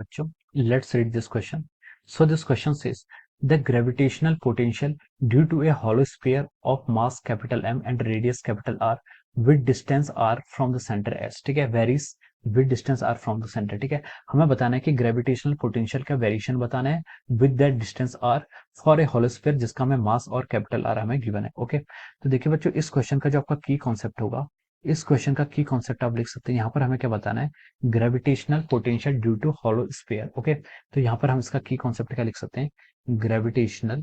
बच्चों, let's read this question. So this question says the gravitational potential due to a hollow sphere of mass capital M and radius capital R with distance R from the center S, ठीक है, varies with distance R from the center, ठीक है। हमें बताना है कि gravitational potential का variation बताना है with that distance R for a hollow sphere जिसका हमें मास और कैपिटल R हमें गिवन है। ओके, तो देखिए बच्चों, इस क्वेश्चन का जो आपका की कॉन्सेप्ट होगा, इस क्वेश्चन का की कॉन्सेप्ट आप लिख सकते हैं। यहाँ पर हमें क्या बताना है, gravitational potential due to hollow sphere. Okay, तो यहाँ पर हम इसका की कॉन्सेप्ट क्या लिख सकते हैं, ग्रेविटेशनल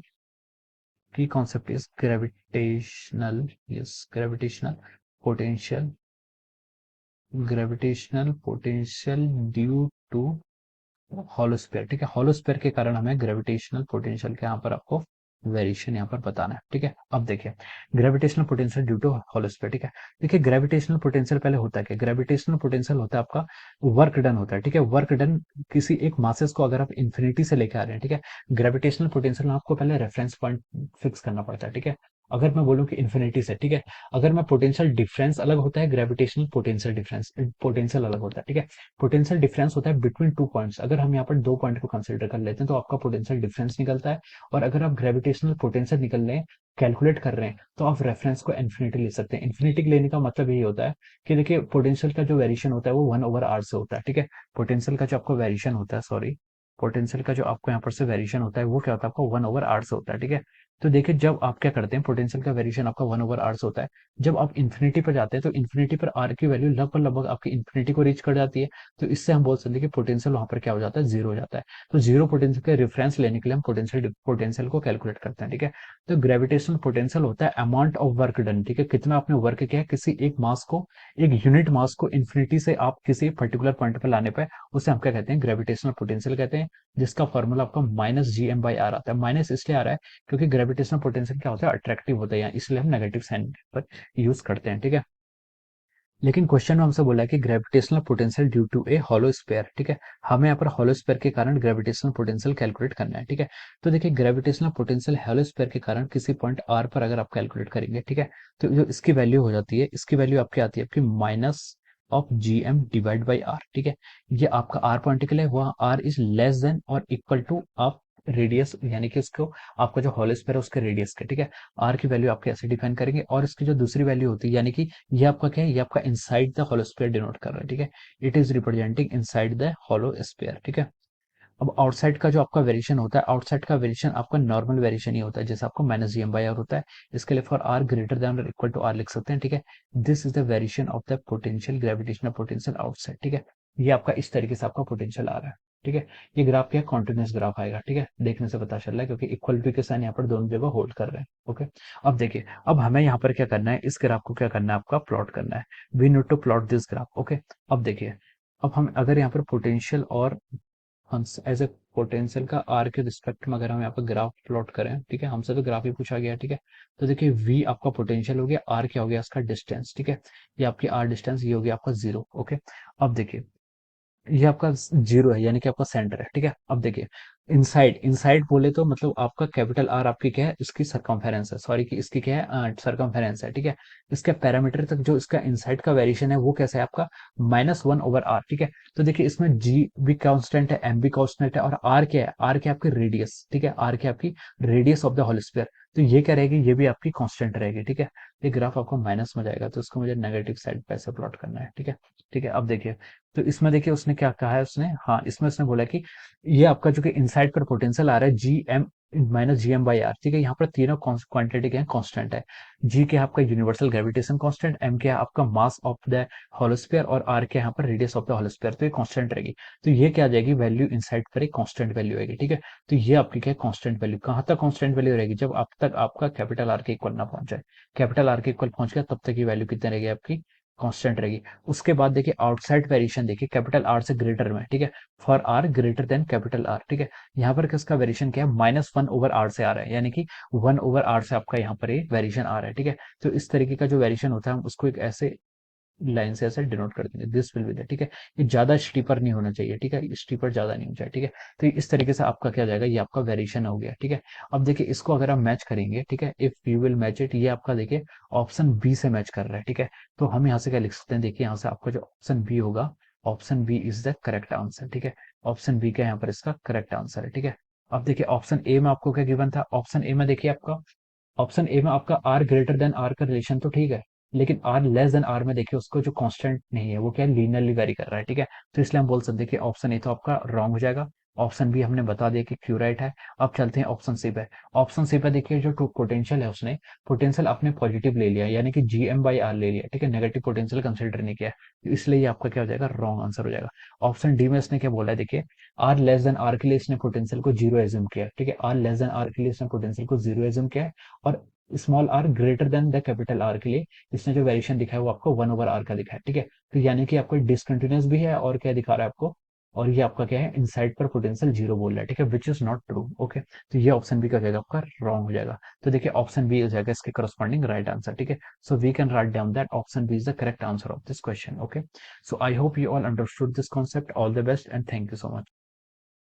की concept is gravitational, yes, gravitational potential due to hollow sphere, ठीक है। हॉलो स्फीयर के कारण हमें ग्रेविटेशनल पोटेंशियल के यहाँ पर आपको वेरिएशन यहाँ पर बताना है, ठीक है। अब देखिए gravitational potential due to hollow sphere, ठीक है। देखिए ग्रेविटेशनल पोटेंशियल पहले होता है क्या, ग्रेविटेशनल पोटेंशियल होता है आपका वर्क डन होता है, ठीक है। वर्क डन किसी एक मासेस को अगर आप इन्फिनिटी से लेके आ रहे हैं, ठीक है, ग्रेविटेशनल पोटेंशियल में आपको पहले रेफरेंस पॉइंट फिक्स करना पड़ता है, ठीक है। अगर मैं बोलूं कि इन्फिनिटी से, ठीक है, अगर मैं पोटेंशियल डिफरेंस अलग होता है, ग्रेविटेशनल पोटेंशियल डिफरेंस पोटेंशियल अलग होता है, ठीक है। पोटेंशियल डिफरेंस होता है बिटवीन टू पॉइंट्स। अगर हम यहाँ पर दो पॉइंट को कंसिडर कर लेते हैं तो आपका पोटेंशियल डिफरेंस निकलता है। और अगर आप ग्रेविटेशनल पोटेंशियल निकल रहे हैं, कैलकुलेट कर रहे हैं, तो आप रेफरेंस को इन्फिनिटी ले सकते हैं। इन्फिनिटी लेने का मतलब यही होता है कि देखिए पोटेंशियल का जो वेरिएशन होता है वो 1/r से होता है, ठीक है। पोटेंशियल का जो आपको वेरिएशन होता है, सॉरी, पोटेंशियल का जो आपको यहाँ पर से वेरिएशन होता है वो क्या होता है, आपको 1/r से होता है, ठीक है। तो देखिए जब आप क्या करते हैं, पोटेंशियल का वेरिएशन आपका 1/r से होता है, जब आप इन्फिनिटी पर जाते हैं तो इन्फिनिटी पर आर की वैल्यू लगभग लगभग आपकी इन्फिनिटी को रीच कर जाती है। तो इससे हम बोल सकते हैं कि पोटेंशियल वहां पर क्या हो जाता है, जीरो हो जाता है। तो जीरो पोटेंशियल के रेफरेंस लेने के लिए हम पोटेंशियल को कैलकुलेट करते हैं, ठीक है। तो ग्रेविटेशनल पोटेंशियल होता है अमाउंट ऑफ वर्क डन, ठीक है, कितना आपने वर्क किया है किसी एक मास को, एक यूनिट मास को इन्फिनिटी से आप किसी पर्टिकुलर पॉइंट पर लाने पर, उसे हम क्या कहते हैं, ग्रेविटेशनल पोटेंशियल कहते हैं, जिसका फॉर्मूला आपका -gm/r आता है। माइनस इसलिए आ रहा है क्योंकि ग्रेविटेशनल पोटेंशियल क्या होता है, अट्रैक्टिव होता है, इसलिए हम नेगेटिव साइन पर यूज करते हैं, ठीक है। लेकिन क्वेश्चन में हमसे बोला है कि gravitational potential due to a hollow sphere, ठीक है। हमें यहाँ पर हॉलो स्फीयर के कारण ग्रेविटेशनल पोटेंशियल कैलकुलेट करना है, ठीक है। तो देखिए ग्रेविटेशनल पोटेंशियल हॉलो स्फीयर के कारण किसी पॉइंट आर पर अगर आप कैलकुलेट करेंगे, ठीक है, तो जो इसकी वैल्यू हो जाती है, इसकी वैल्यू आपकी आती है आपकी माइनस ऑफ gm/r, ठीक है। ये आपका आर पॉइंट के लिए, वहाँ आर इज लेस देन और इक्वल टू आप रेडियस, यानी कि इसको आपका जो हॉलो स्फीयर है उसके रेडियस के, ठीक है। आर की वैल्यू आपके ऐसे डिफाइन करेंगे और इसकी जो दूसरी वैल्यू होती है, यानी कि ये आपका क्या है, ये आपका inside the hollow sphere denote कर रहा है, ठीक है। It is representing inside the hollow sphere, ठीक है। अब आउटसाइड का जो आपका वेरिएशन होता है, आउटसाइड का वेरिएशन आपका नॉर्मल वेरिएशन ही होता है, जैसे आपको -gm/r होता है। इसके लिए फॉर आर ग्रेटर देन और इक्वल टू आर लिख सकते हैं, ठीक है। This is the variation of the potential, gravitational potential outside, ठीक है। ये आपका इस तरीके से आपका पोटेंशियल आ रहा है, ठीक है। ये ग्राफ क्या है, कॉन्टिन्यूस ग्राफ आएगा, ठीक है, देखने से पता चल रहा है क्योंकि इक्वलिटी के साइन यहाँ पर दोनों जगह होल्ड कर रहे हैं। ओके, अब देखिए, अब हमें यहाँ पर क्या करना है, इस ग्राफ को क्या करना है, आपका प्लॉट करना है। We need to plot this graph. Okay, अब देखिए, अब हम अगर यहाँ पर पोटेंशियल और एज ए पोटेंशियल का आर के रिस्पेक्ट में अगर हम यहाँ पर ग्राफ प्लॉट करें, ठीक है, हमसे तो ग्राफ ही पूछा गया, ठीक है। तो देखिए v आपका पोटेंशियल हो गया, आर क्या हो गया, इसका डिस्टेंस, ठीक है। ये आपकी आर डिस्टेंस, ये हो गया आपका 0। ओके, अब देखिए ये आपका जीरो है, यानी कि आपका सेंटर है, ठीक है। अब देखिए इनसाइड, इनसाइड बोले तो मतलब आपका कैपिटल आर आपकी क्या है, इसकी सरकमफेरेंस है, सॉरी कि इसकी क्या है, सरकमफेरेंस है, ठीक है। इसके पैरामीटर तक जो इसका इनसाइड का वेरिएशन है वो कैसा है आपका -1/r, ठीक है। तो देखिए इसमें जी भी कांस्टेंट है, एम भी कांस्टेंट है, और आर क्या है, आर क्या आपकी रेडियस, ठीक है, आर क्या आपकी radius of the hole sphere. तो ये क्या रहेगी, ये भी आपकी कांस्टेंट रहेगी, ठीक है। ये ग्राफ आपको माइनस में जाएगा, तो इसको मुझे नेगेटिव साइड पे ऐसे प्लॉट करना है, ठीक है। ठीक है, अब देखिए, तो इसमें देखिए उसने क्या कहा है, उसने, हाँ, इसमें उसने बोला कि ये आपका जो कि इनसाइड पर पोटेंशियल आ रहा है -gm/r, ठीक है। यहाँ पर तीनों क्वांटिटी के हैं, कांस्टेंट है। जी क्या है आपका यूनिवर्सल ग्रेविटेशन कांस्टेंट, एम क्या है आपका मास ऑफ द होलोस्फीयर, और आर क्या है यहाँ पर रेडियस ऑफ द होलोस्फीयर। तो ये कांस्टेंट रहेगी। तो ये क्या आ जाएगी, वैल्यू इनसाइड पर एक कांस्टेंट वैल्यू आएगी, ठीक है। तो ये आपकी क्या है, कांस्टेंट वैल्यू। कहाँ तक कांस्टेंट वैल्यू रहेगी, जब अब तक आपका कैपिटल आर के इक्वल ना पहुंच जाए। कैपिटल आर के इक्वल पहुंच गया तब तक ये वैल्यू कितनी रहेगी आपकी, कांस्टेंट रहेगी। उसके बाद देखिए आउटसाइड वेरिएशन देखिए, कैपिटल आर से ग्रेटर में, ठीक है, for R greater than capital R, ठीक है। यहाँ पर किसका वेरिएशन क्या है, -1/r से आ रहा है, यानी कि 1/r से आपका यहाँ पर ये वेरिएशन आ रहा है, ठीक है। तो इस तरीके का जो वेरिएशन होता है हम उसको एक ऐसे लाइन से ऐसे डिनोट कर देंगे, दिस विल बी द, ठीक है। ये ज्यादा स्टीपर नहीं होना चाहिए, ठीक है, स्टीपर ज्यादा नहीं होना चाहिए, ठीक है। तो इस तरीके से आपका क्या जाएगा, ये आपका वेरिएशन हो गया, ठीक है। अब देखिए इसको अगर आप मैच करेंगे, ठीक है, if you will match it, ये आपका देखिए ऑप्शन बी से मैच कर रहा है, ठीक है। तो हम यहाँ से क्या लिख सकते हैं, देखिए यहाँ से आपका जो ऑप्शन बी होगा option B is the correct answer, ठीक है। ऑप्शन बी का यहाँ पर इसका करेक्ट आंसर है, ठीक है। अब देखिए ऑप्शन ए में आपको क्या गिवन था, ऑप्शन ए में देखिए आपका, ऑप्शन ए में आपका आर ग्रेटर देन आर का रिलेशन तो ठीक है, लेकिन आर लेस देन आर में देखिए उसको जो कांस्टेंट नहीं है वो क्या है, लीनियरली वेरी कर रहा है, ठीक है। तो इसलिए हम बोल सकते हैं कि ऑप्शन ए तो आपका रॉन्ग हो जाएगा। ऑप्शन बी हमने बता दिया कि क्यू राइट है। अब चलते हैं ऑप्शन सी पे। ऑप्शन सी पे देखिए जो पोटेंशियल है उसने पोटेंशियल अपने पॉजिटिव ले लिया, यानी कि GM/R ले लिया, ठीक है, नेगेटिव पोटेंशियल कंसिडर नहीं किया, तो इसलिए ये आपका क्या हो जाएगा, रॉन्ग आंसर हो जाएगा। ऑप्शन डी में इसने क्या बोला है देखिए, आर लेस देन आर के लिए इसने पोटेंशियल को जीरो एज्यूम किया, ठीक है, आर लेस देन आर के लिए इसने पोटेंशियल को जीरो एज्यूम किया है, और small R greater than the capital R के लिए इसने जो वेरिएशन दिखा है वो आपको 1/r का दिखा है, ठीक है। तो यानी कि आपको डिसकंटिन्यूस भी है और क्या दिखा रहा है आपको, और ये आपका क्या है, इनसाइड पर पोटेंशियल जीरो बोल रहा है, ठीक है, which is not true, okay. तो ये ऑप्शन बी का क्या आपका रॉन्ग हो जाएगा। तो देखिए ऑप्शन बी हो जाएगा इसके करस्पॉन्डिंग राइट आंसर, ठीक है। So we can write down that option B is the correct answer of this question, okay. So I hope you all understood this concept, all the best and thank you so much.